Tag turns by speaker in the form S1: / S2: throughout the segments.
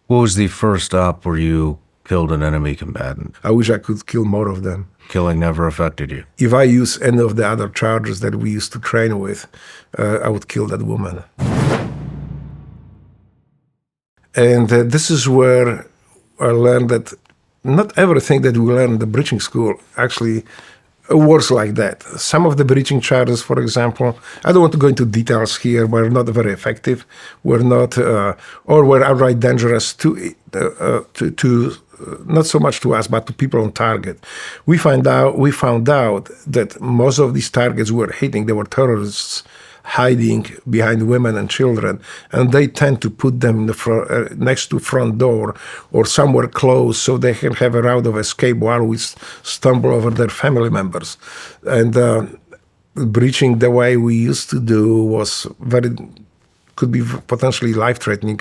S1: What was the first stop where you killed an enemy combatant?
S2: I wish I could kill more of them.
S1: Killing never affected you.
S2: If I use any of the other charges that we used to train with, I would kill that woman. And this is where I learned that not everything that we learn in the breaching school actually works like that. Some of the breaching charges, for example, I don't want to go into details here, were not very effective, were not, or were outright dangerous to not so much to us, but to people on target. We found out that most of these targets we were hitting, they were terrorists hiding behind women and children, and they tend to put them in the next to front door or somewhere close so they can have a route of escape while we stumble over their family members. And breaching the way we used to do could be potentially life-threatening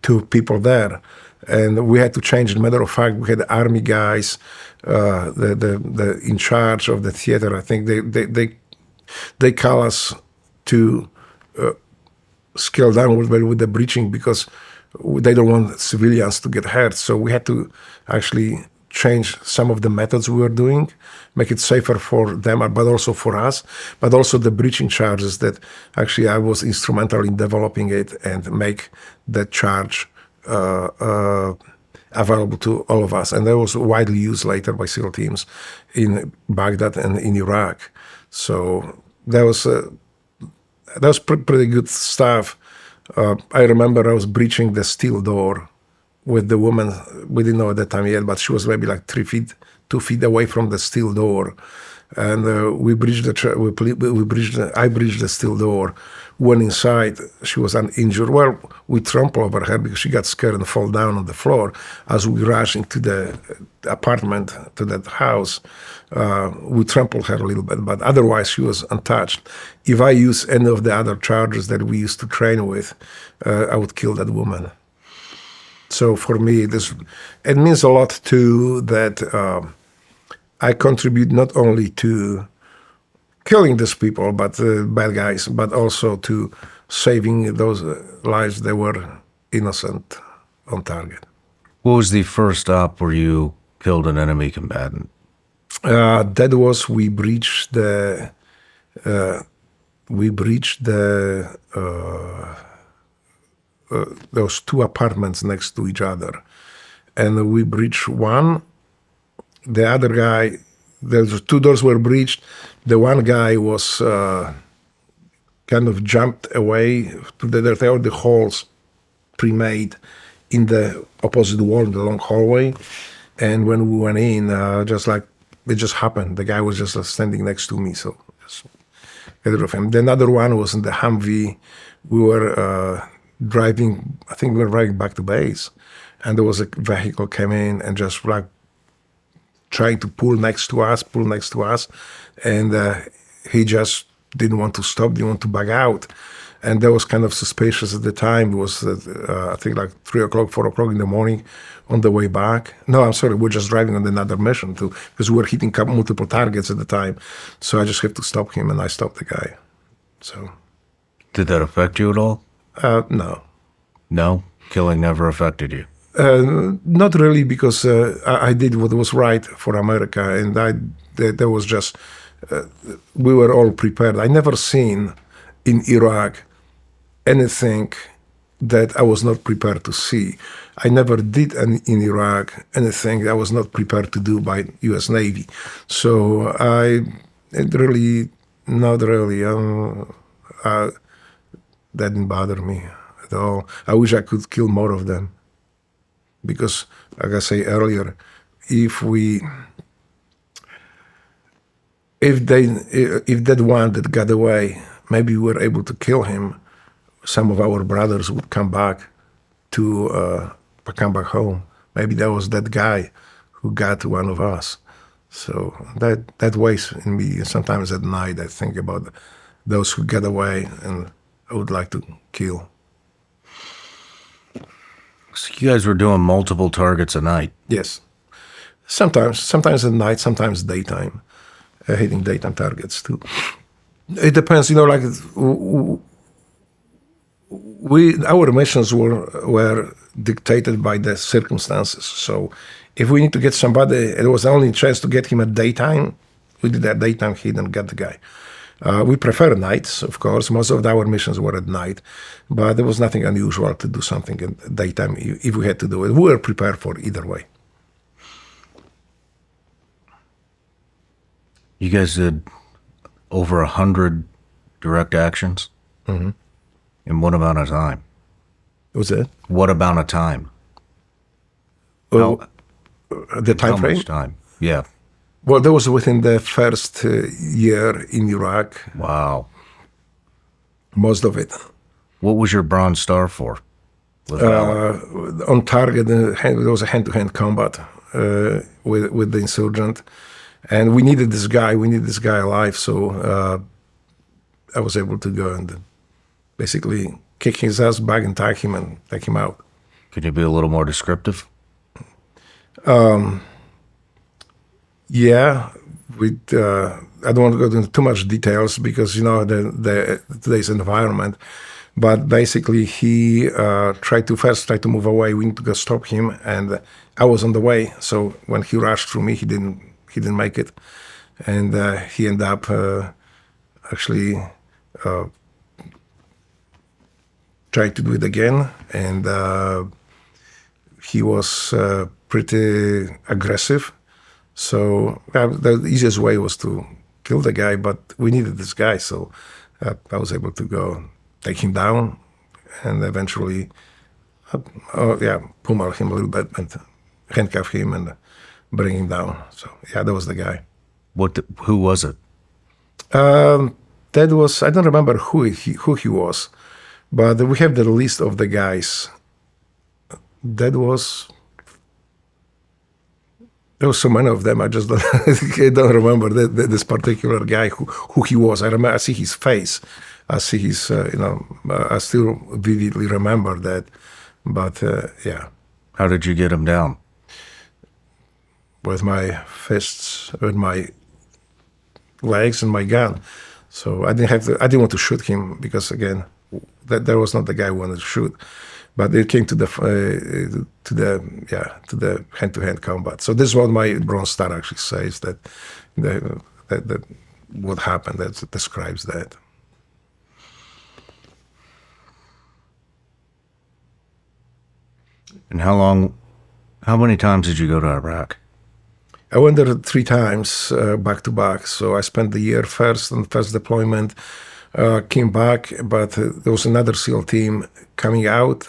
S2: to people there. And we had to change. As a matter of fact, we had army guys, the in charge of the theater. I think they call us to scale down with the breaching because they don't want civilians to get hurt. So we had to actually change some of the methods we were doing, make it safer for them, but also for us, but also the breaching charges that actually I was instrumental in developing it and make that charge available to all of us. And that was widely used later by SEAL teams in Baghdad and in Iraq. So that was pretty good stuff. I remember I was breaching the steel door with the woman. We didn't know at that time yet, but she was maybe like 2 feet away from the steel door. And I breached the steel door. Went inside, she was uninjured. Well, we trampled over her because she got scared and fell down on the floor. As we rushed into the apartment, to that house, we trampled her a little bit, but otherwise she was untouched. If I use any of the other charges that we used to train with, I would kill that woman. So for me, it means a lot too that I contribute not only to killing these people, but bad guys, but also to saving those lives that were innocent on target.
S1: What was the first stop where you killed an enemy combatant?
S2: That was we breached those two apartments next to each other, and we breached one. The other guy, the two doors were breached. The one guy was kind of jumped away to there were the holes pre-made in the opposite wall in the long hallway. And when we went in, just like it just happened, the guy was just standing next to me, so just get rid of him. The another one was in the Humvee. We were driving, I think we were driving back to base, and there was a vehicle came in and just like trying to pull next to us, and he just didn't want to stop, didn't want to back out. And that was kind of suspicious at the time. It was, I think, like 3 o'clock, 4 o'clock in the morning on the way back. No, I'm sorry, we're just driving on another mission too, because we were hitting multiple targets at the time. So I just have to stop him, and I stopped the guy. So.
S1: Did that affect you at all?
S2: No.
S1: No? Killing never affected you?
S2: Not really, because I did what was right for America, and there was just, we were all prepared. I never seen in Iraq anything that I was not prepared to see. I never did in Iraq anything I was not prepared to do by U.S. Navy. So not really, that didn't bother me at all. I wish I could kill more of them. Because, like I say earlier, if that one that got away, maybe we were able to kill him, some of our brothers would come back home. Maybe that was that guy who got one of us. So that weighs in me. Sometimes at night I think about those who got away, and I would like to kill.
S1: So you guys were doing multiple targets a night?
S2: Yes. Sometimes at night, sometimes daytime. Hitting daytime targets too. It depends, like our missions were dictated by the circumstances. So if we need to get somebody, it was the only chance to get him at daytime. We did that daytime hit and got the guy. We prefer nights, of course. Most of our missions were at night, but there was nothing unusual to do something at daytime if we had to do it. We were prepared for either way.
S1: You guys did over 100 direct actions?
S2: Mm-hmm.
S1: In what amount of time?
S2: Was it?
S1: What amount of time?
S2: Well, the
S1: How
S2: time frame?
S1: much time? Yeah.
S2: Well, that was within the first year in Iraq,
S1: Wow.
S2: most of it.
S1: What was your Bronze Star for? With Valor?
S2: On target, there was a hand-to-hand combat with the insurgent. And we needed this guy. We needed this guy alive. So I was able to go and basically kick his ass back and tag him and take him out.
S1: Could you be a little more descriptive?
S2: Yeah, I don't want to go into too much details because you know the today's environment. But basically, he tried to move away. We need to go stop him, and I was on the way. So when he rushed through me, he didn't make it, and he ended up actually trying to do it again, and he was pretty aggressive. So the easiest way was to kill the guy, but we needed this guy, so I was able to go take him down, and eventually, pummel him a little bit and handcuff him and bring him down. So yeah, that was the guy.
S1: Who was it?
S2: That was, I don't remember who he was, but we have the list of the guys. There was so many of them. I just don't, I don't remember this particular guy who he was. I see his face. I see his, I still vividly remember that. But yeah.
S1: How did you get him down?
S2: With my fists, with my legs and my gun. So I didn't want to shoot him because again, that was not the guy who wanted to shoot. But it came to the hand-to-hand combat. So this is what my Bronze Star actually says, that what happened, that describes that.
S1: And how many times did you go to Iraq?
S2: I went there 3 times back to back. So I spent the year first on first deployment, came back, but there was another SEAL team coming out,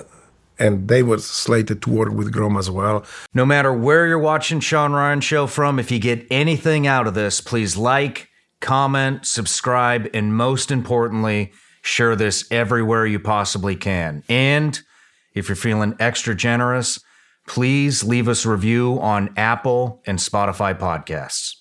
S2: and they were slated to work with Grom as well.
S3: No matter where you're watching Shawn Ryan Show from, if you get anything out of this, please like, comment, subscribe, and most importantly, share this everywhere you possibly can. And if you're feeling extra generous, please leave us a review on Apple and Spotify podcasts.